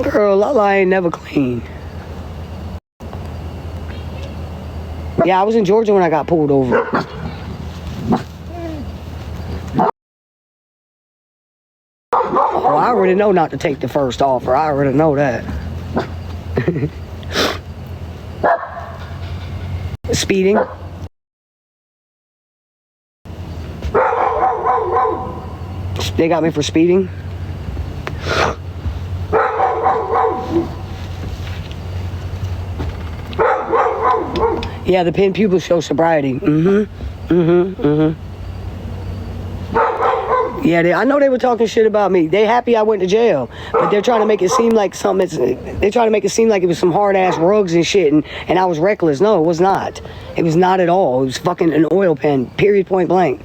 Girl, Lala ain't never clean. Yeah, I was in Georgia when I got pulled over. Oh, I already know not to take the first offer. I already know that. Speeding. They got me for speeding. Yeah, the pin pupils show sobriety. Yeah, I know they were talking shit about me. They happy I went to jail, but they're trying to make it seem like something. They're trying to make it seem like it was some hard ass rugs and shit, and I was reckless. No, it was not. It was not at all. It was fucking an oil pen. Period. Point blank.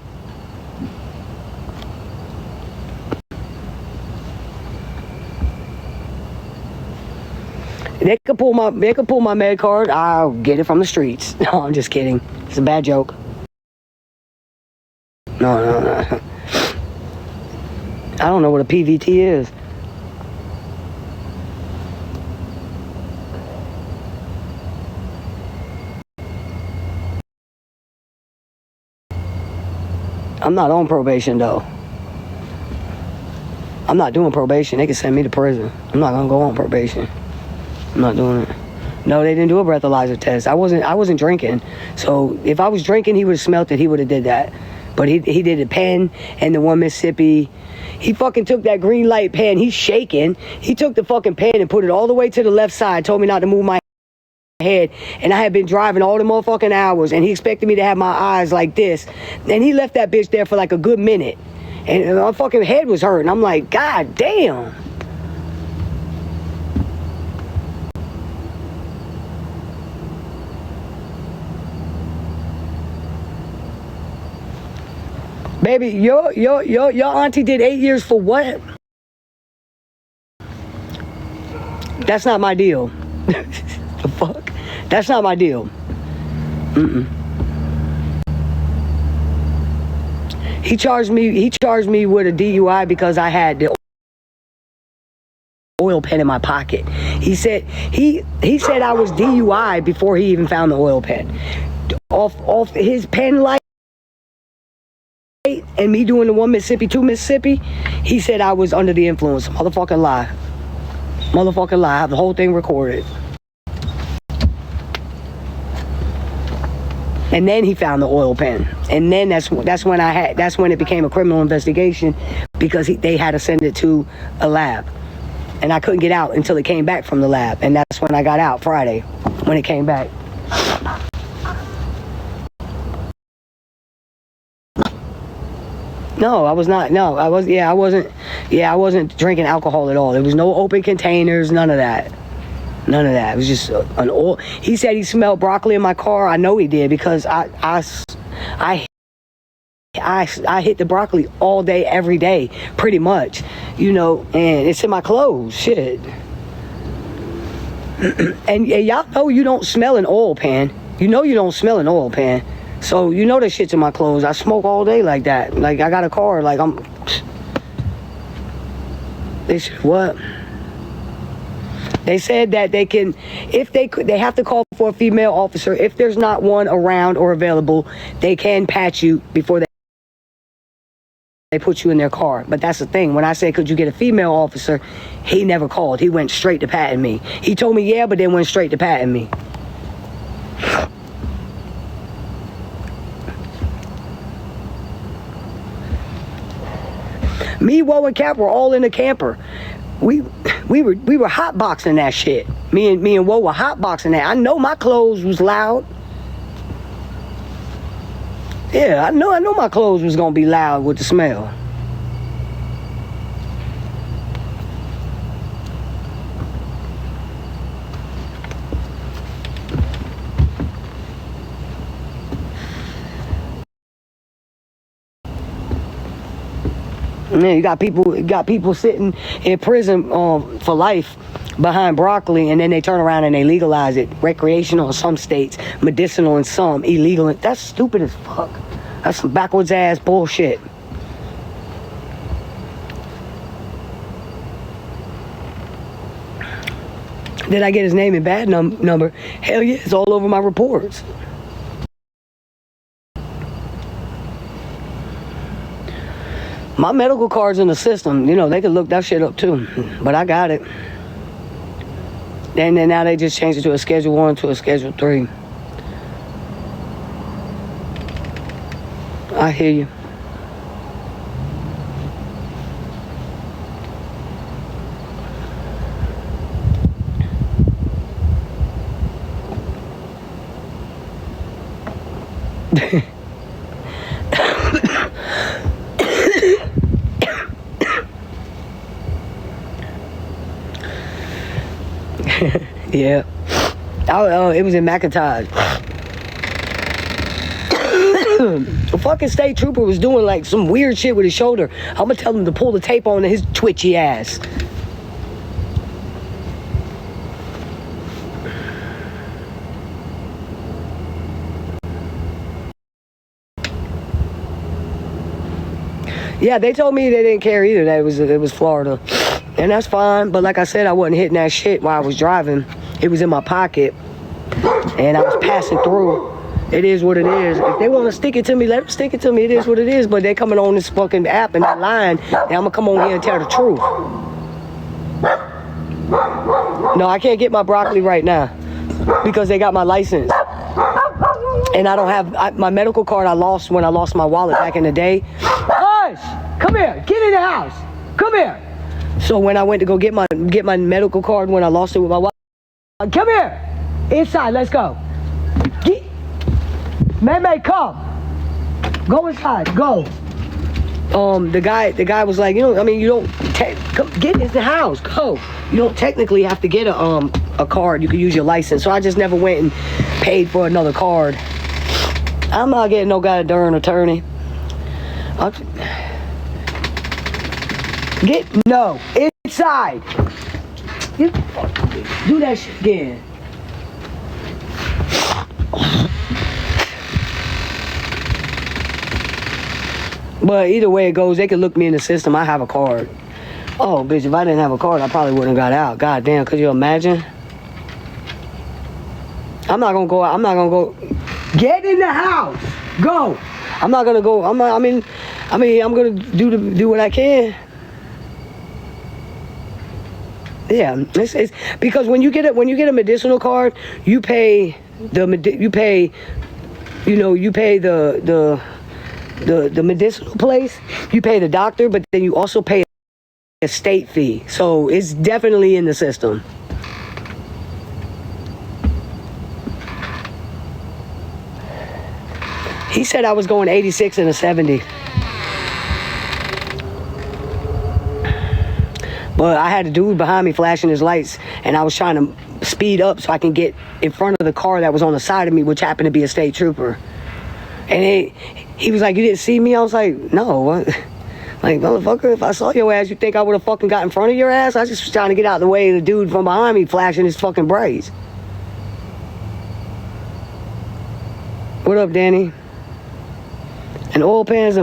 They could pull my med card. I'll get it from the streets. No, I'm just kidding. It's a bad joke. No. I don't know what a PVT is. I'm not on probation though. I'm not doing probation. They can send me to prison. I'm not gonna go on probation. I'm not doing it. No, they didn't do a breathalyzer test. I wasn't drinking. So if I was drinking, he would have smelt it. He would have did that. But he did the pen and the one Mississippi. He fucking took that green light pen. He's shaking. He took the fucking pen and put it all the way to the left side. Told me not to move my head. And I had been driving all the motherfucking hours. And he expected me to have my eyes like this. And he left that bitch there for like a good minute. And my fucking head was hurting. I'm like, God damn. Baby, your auntie did 8 years for what? That's not my deal. The fuck? That's not my deal. He charged me with a DUI because I had the oil pen in my pocket. He said I was DUI before he even found the oil pen. Off his pen light and me doing the 1 Mississippi, 2 Mississippi, he said I was under the influence. Motherfucking lie. Motherfucking lie. I have the whole thing recorded. And then he found the oil pen. And then that's when it became a criminal investigation because they had to send it to a lab. And I couldn't get out until it came back from the lab. And that's when I got out Friday, when it came back. No, I was not. No, I wasn't drinking alcohol at all. There was no open containers, none of that. None of that. It was just an oil. He said he smelled broccoli in my car. I know he did because I hit the broccoli all day, every day, pretty much. You know, and it's in my clothes. Shit. And y'all know you don't smell an oil pan. You know you don't smell an oil pan. So you know that shit's in my clothes. I smoke all day like that. Like I got a car. Like I'm. They said what? They said that they can, if they have to call for a female officer. If there's not one around or available, they can pat you before they put you in their car. But that's the thing. When I said, could you get a female officer, he never called. He went straight to patting me. He told me yeah, but then went straight to patting me. Me, Woe, and Cap were all in the camper. We were hotboxing that shit. Me and Woe were hotboxing that. I know my clothes was loud. Yeah, I know my clothes was gonna be loud with the smell. Man, you got people sitting in prison for life behind broccoli, and then they turn around and they legalize it. Recreational in some states, medicinal in some, illegal. That's stupid as fuck. That's some backwards ass bullshit. Did I get his name and badge number? Hell yeah, it's all over my reports. My medical card's in the system. You know, they could look that shit up too. But I got it. And then now they just changed it to a Schedule 1 to a Schedule 3. I hear you. Yeah. It was in McIntosh. The fucking state trooper was doing like some weird shit with his shoulder. I'm gonna tell him to pull the tape on his twitchy ass. Yeah, they told me they didn't care either, that it was Florida. And that's fine, but like I said, I wasn't hitting that shit while I was driving. It was in my pocket, and I was passing through. It is what it is. If they want to stick it to me, let them stick it to me. It is what it is, but they coming on this fucking app and that line, and I'm gonna come on here and tell the truth. No, I can't get my broccoli right now, because they got my license. And I don't have, my medical card I lost when I lost my wallet back in the day. Hush! Come here, get in the house. Come here. So when I went to go get my medical card when I lost it with my wallet, come here. Inside, let's go. May, come. Go inside, go. The guy was like, you know, I mean, you don't, come, get in the house, go. You don't technically have to get a card. You can use your license. So I just never went and paid for another card. I'm not getting no goddamn attorney. No, inside. Do that shit again. But either way it goes, they could look me in the system. I have a card. Oh, bitch, if I didn't have a card, I probably wouldn't have got out. God damn, could you imagine? I'm not gonna go out. I'm not gonna go. Get in the house. Go. I'm not gonna go. I'm gonna do what I can. Yeah, it's because when you get a medicinal card, you pay the medicinal place, you pay the doctor, but then you also pay a state fee. So it's definitely in the system. He said I was going 86 and a 70. But I had a dude behind me flashing his lights, and I was trying to speed up so I can get in front of the car that was on the side of me, which happened to be a state trooper. And he was like, you didn't see me? I was like, no. What? Like, motherfucker, if I saw your ass, you think I would have fucking got in front of your ass? I just was trying to get out of the way of the dude from behind me flashing his fucking brights. What up, Danny? And oil pans,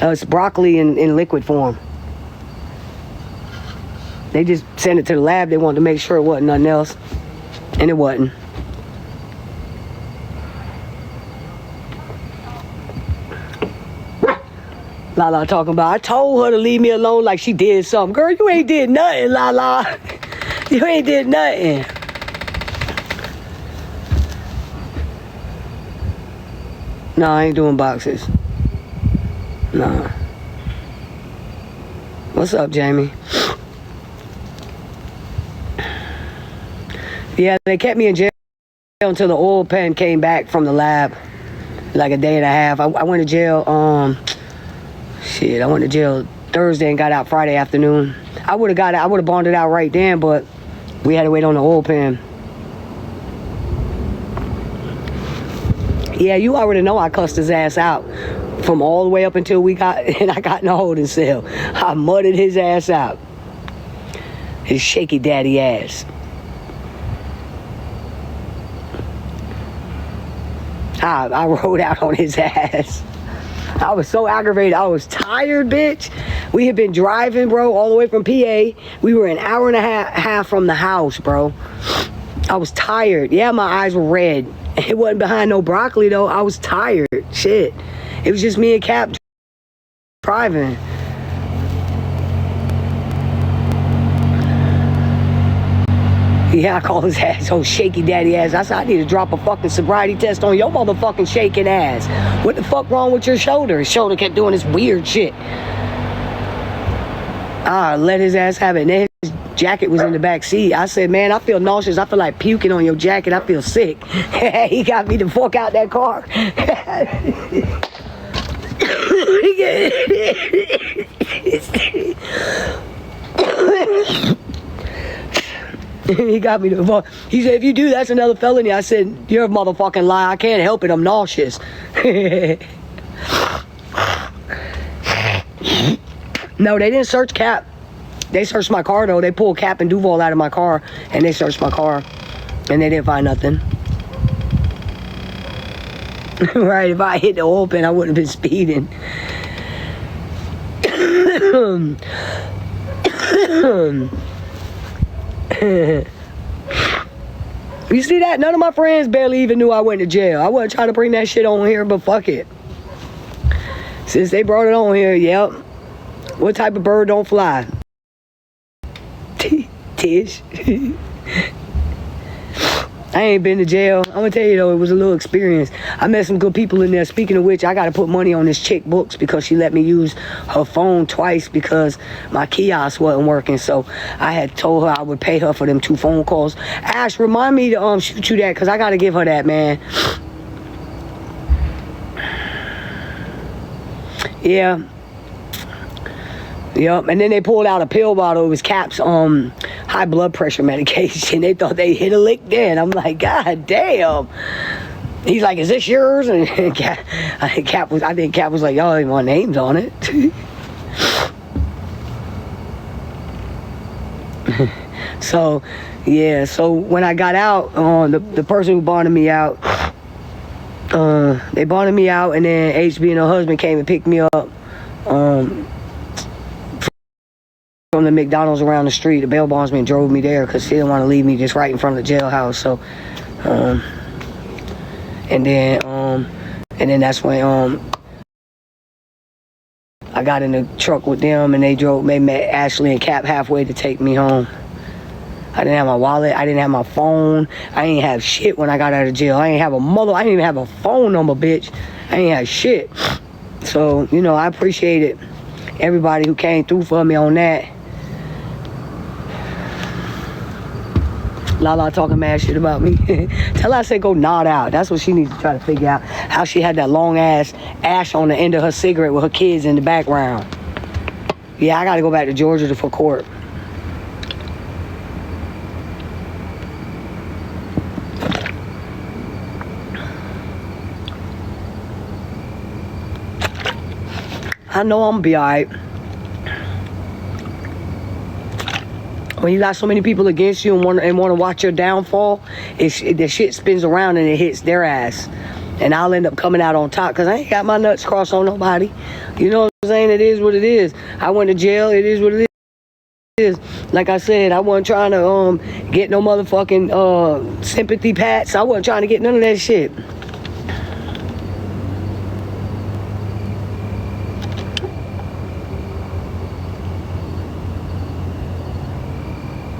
it's broccoli in liquid form. They just sent it to the lab. They wanted to make sure it wasn't nothing else. And it wasn't. Lala talking about, I told her to leave me alone like she did something. Girl, you ain't did nothing, Lala. You ain't did nothing. No, I ain't doing boxes. Nah. What's up, Jamie? Yeah, they kept me in jail until the oil pen came back from the lab. Like a day and a half. I went to jail, I went to jail Thursday and got out Friday afternoon. I would have bonded out right then, but we had to wait on the oil pen. Yeah, you already know I cussed his ass out from all the way up until I got in a holding cell. I mudded his ass out. His shaky daddy ass. I rode out on his ass. I was so aggravated. I was tired, bitch. We had been driving, bro, all the way from PA. We were an hour and a half from the house, bro. I was tired. Yeah, my eyes were red. It wasn't behind no broccoli, though. I was tired. Shit. It was just me and Cap driving. Yeah, I call his ass, oh, shaky daddy ass. I said, I need to drop a fucking sobriety test on your motherfucking shaking ass. What the fuck wrong with your shoulder? His shoulder kept doing this weird shit. I let his ass have it. And then his jacket was in the back seat. I said, man, I feel nauseous. I feel like puking on your jacket. I feel sick. He got me the fuck out that car. He got me the fuck. He said, if you do, that's another felony. I said, you're a motherfucking lie. I can't help it. I'm nauseous. No, they didn't search Cap. They searched my car, though. They pulled Cap and Duval out of my car, and they searched my car, and they didn't find nothing. Right, if I hit the oil pan, I wouldn't have been speeding. You see that? None of my friends barely even knew I went to jail. I wasn't trying to bring that shit on here, but fuck it. Since they brought it on here, yep. What type of bird don't fly? Tish. I ain't been to jail. I'm gonna tell you though, it was a little experience. I met some good people in there. Speaking of which, I gotta put money on this chick Books because she let me use her phone twice because my kiosk wasn't working. So I had told her I would pay her for them 2 phone calls. Ash, remind me to shoot you that because I gotta give her that, man. Yeah. Yep, and then they pulled out a pill bottle. It was Cap's high blood pressure medication. They thought they hit a lick then. I'm like, God damn. He's like, is this yours? And I think Cap was like, y'all ain't want names on it. So, yeah. So when I got out, the person who bonded me out, they bonded me out, and then HB and her husband came and picked me up. From the McDonald's around the street. The bail bondsman drove me there because he didn't want to leave me just right in front of the jailhouse. So, and then that's when I got in the truck with them and they met Ashley and Cap halfway to take me home. I didn't have my wallet. I didn't have my phone. I ain't have shit when I got out of jail. I didn't even have a phone number, bitch. I ain't have shit. So, you know, I appreciated everybody who came through for me on that. Lala talking mad shit about me. Tell her I said go nod out. That's what she needs to try to figure out. How she had that long ass ash on the end of her cigarette with her kids in the background. Yeah, I gotta go back to Georgia for court. I know I'm gonna be alright. When you got so many people against you and want to watch your downfall, the shit spins around and it hits their ass. And I'll end up coming out on top because I ain't got my nuts crossed on nobody. You know what I'm saying? It is what it is. I went to jail. It is what it is. Like I said, I wasn't trying to get no motherfucking sympathy pats. I wasn't trying to get none of that shit.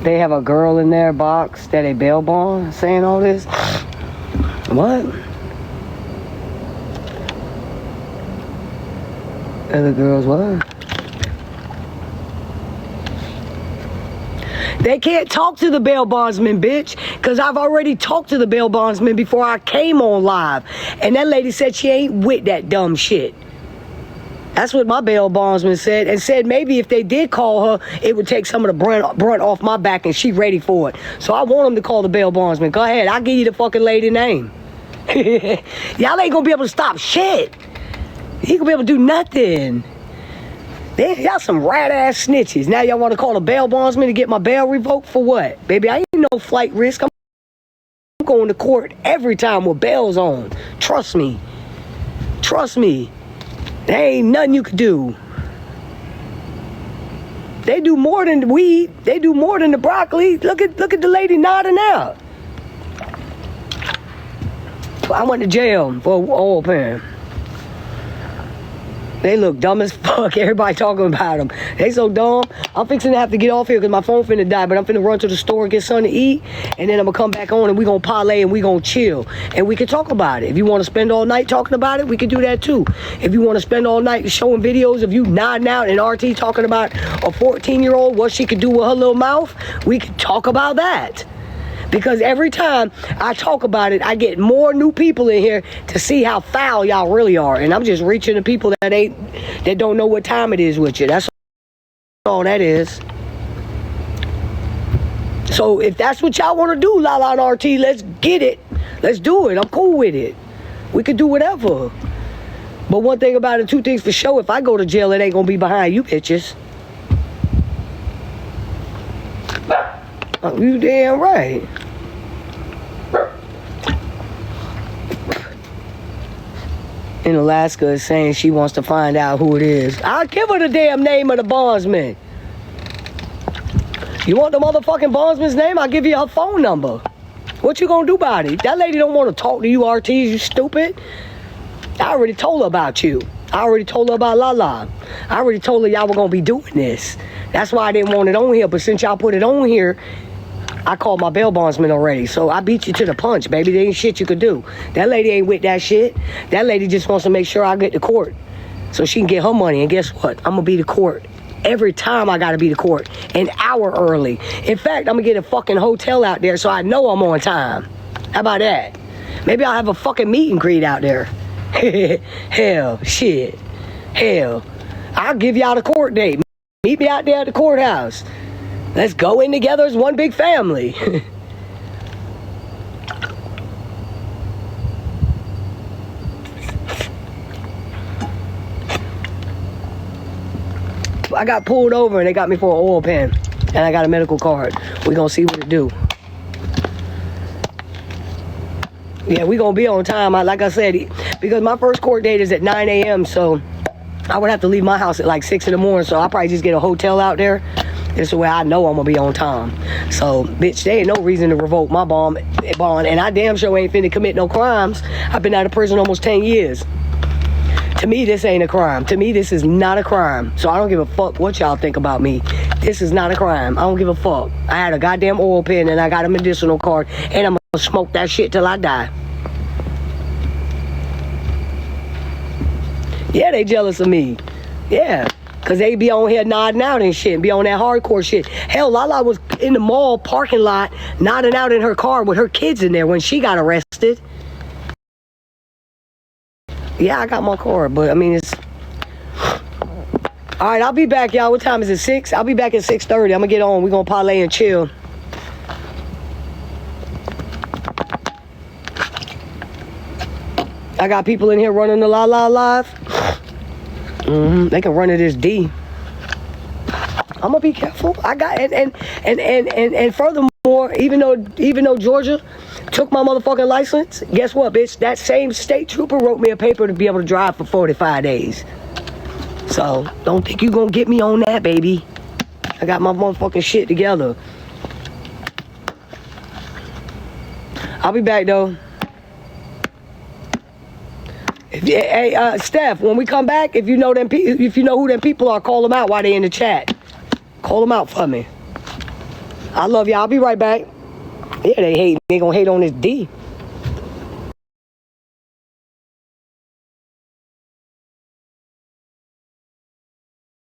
They have a girl in their box that they bail bond saying all this. What? Other girls, what? They can't talk to the bail bondsman, bitch, because I've already talked to the bail bondsman before I came on live. And that lady said she ain't with that dumb shit. That's what my bail bondsman said, and said maybe if they did call her, it would take some of the brunt off my back, and she ready for it. So I want them to call the bail bondsman. Go ahead, I'll give you the fucking lady name. Y'all ain't gonna be able to stop shit. He gonna be able to do nothing. Y'all some rat-ass snitches. Now y'all want to call a bail bondsman to get my bail revoked for what? Baby, I ain't no flight risk. I'm going to court every time with bail's on. Trust me. Trust me. There ain't nothing you could do. They do more than the weed. They do more than the broccoli. Look at the lady nodding out. I went to jail for an oil pen. They look dumb as fuck. Everybody talking about them. They so dumb. I'm fixing to have to get off here because my phone finna die. But I'm finna run to the store and get something to eat. And then I'm gonna come back on and we gonna parlay and we gonna chill. And we can talk about it. If you want to spend all night talking about it, we can do that too. If you want to spend all night showing videos of you nodding out and RT talking about a 14-year-old, what she could do with her little mouth, we can talk about that. Because every time I talk about it, I get more new people in here to see how foul y'all really are. And I'm just reaching to people that don't know what time it is with you. That's all that is. So if that's what y'all want to do, Lala and RT, let's get it. Let's do it. I'm cool with it. We could do whatever. But one thing about it, two things for sure, if I go to jail, it ain't going to be behind you bitches. Oh, you damn right. In Alaska is saying she wants to find out who it is. I'll give her the damn name of the bondsman. You want the motherfucking bondsman's name? I'll give you her phone number. What you gonna do about it? That lady don't want to talk to you, RT. You stupid. I already told her about you. I already told her about Lala. I already told her y'all were gonna be doing this. That's why I didn't want it on here. But since y'all put it on here, I called my bail bondsman already. So I beat you to the punch, baby. There ain't shit you could do. That lady ain't with that shit. That lady just wants to make sure I get to court so she can get her money. And guess what? I'm gonna be to court. Every time I gotta be to court an hour early. In fact, I'm gonna get a fucking hotel out there so I know I'm on time. How about that? Maybe I'll have a fucking meet and greet out there. Hell, shit. Hell. I'll give y'all the court date. Meet me out there at the courthouse. Let's go in together as one big family. I got pulled over and they got me for an oil pen. And I got a medical card. We're gonna see what it do. Yeah, we're gonna be on time. Like I said, because my first court date is at 9 a.m. So I would have to leave my house at like 6 in the morning. So I'll probably just get a hotel out there. This is where I know I'm gonna be on time. So, bitch, there ain't no reason to revoke my bond. And I damn sure ain't finna commit no crimes. I've been out of prison almost 10 years. To me, this ain't a crime. To me, this is not a crime. So I don't give a fuck what y'all think about me. This is not a crime. I don't give a fuck. I had a goddamn oil pen and I got a medicinal card and I'm gonna smoke that shit till I die. Yeah, they jealous of me. Yeah. Because they be on here nodding out and shit, and be on that hardcore shit. Hell, Lala was in the mall parking lot nodding out in her car with her kids in there when she got arrested. Yeah, I got my car, but I mean, it's... All right, I'll be back, y'all. What time is it, 6? I'll be back at 6:30. I'm going to get on. We're going to parlay and chill. I got people in here running the Lala live. They can run it as D. I'm gonna be careful. I got and furthermore, even though Georgia took my motherfucking license, guess what, bitch? That same state trooper wrote me a paper to be able to drive for 45 days. So don't think you gonna get me on that, baby. I got my motherfucking shit together. I'll be back though. Hey, Steph, when we come back, if you know who them people are, call them out while they in the chat. Call them out for me. I love y'all. I'll be right back. Yeah, they gonna hate on this D.